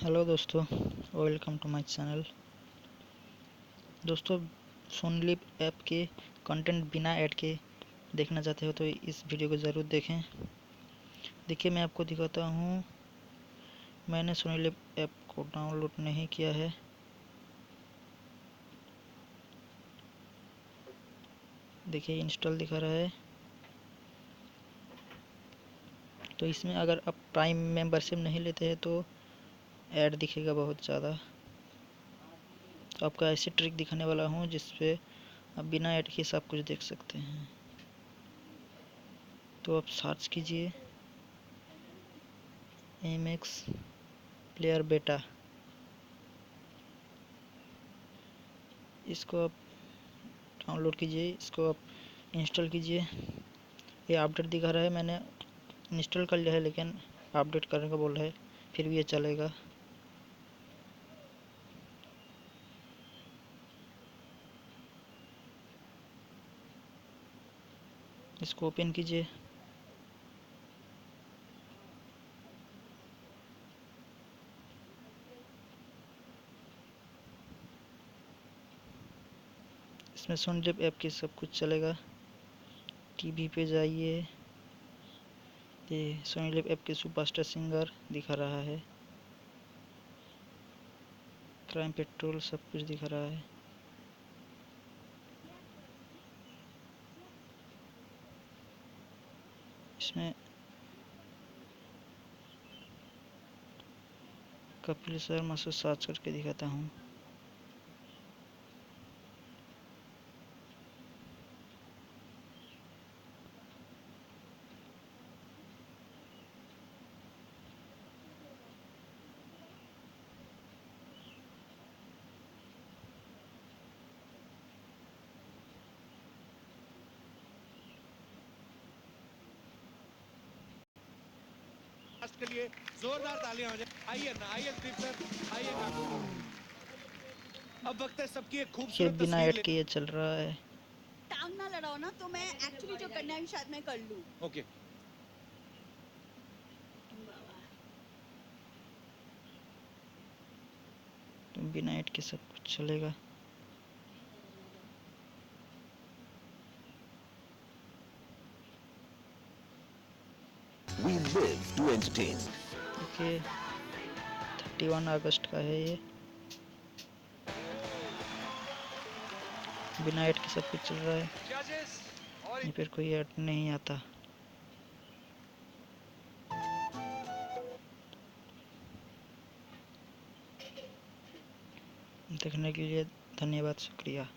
Hello दोस्तों, welcome to my channel. दोस्तों, Sony Liv app के कंटेंट बिना ऐड के देखना चाहते हो तो इस वीडियो को ज़रूर देखें। देखिए, मैं आपको दिखाता हूँ। मैंने सोनी लिव ऐप को डाउनलोड नहीं किया है। देखिए, इंस्टॉल दिखा रहा है। तो इसमें अगर आप प्राइम मेंबरशिप नहीं लेते हैं तो ऐड दिखेगा बहुत ज़्यादा। तो आपको ऐसी ट्रिक दिखाने वाला हूँ जिसपे आप बिना ऐड के सब कुछ देख सकते हैं। तो आप सर्च कीजिए MX प्लेयर बेटा। इसको आप डाउनलोड कीजिए, इसको आप इंस्टॉल कीजिए। ये अपडेट दिखा रहा है, मैंने इंस्टॉल कर लिया है लेकिन अपडेट करने का बोल रहा है, फिर भी ये चलेगा। इसको ओपन कीजिए। इसमें सोनी लिव ऐप की सब कुछ चलेगा। टीवी पे जाइए, ये सोनी लिव ऐप के सुपरस्टार सिंगर दिखा रहा है। क्राइम पेट्रोल सब कुछ दिखा रहा है। इसमें कपिल शर्मा से सर्च करके दिखाता हूँ। के लिए जोरदार तालियां हो जाए। आइए ना, आइए दीप सर, आइए ना। अब वक्त है सबकी एक ये खूबसूरत बिना तस्वीर ऐड के ये चल रहा है। टांग ना लड़ाओ ना, तो मैं एक्चुअली जो करना है शायद मैं कर लूं। ओके। तो बिना ऐड के सब कुछ चलेगा। We live to entertain. देखिए, 31 अगस्त का है ये। बिना ऐड के सब कुछ चल रहा है। ये फिर कोई ऐड नहीं आता। देखने के लिए धन्यवाद, शुक्रिया।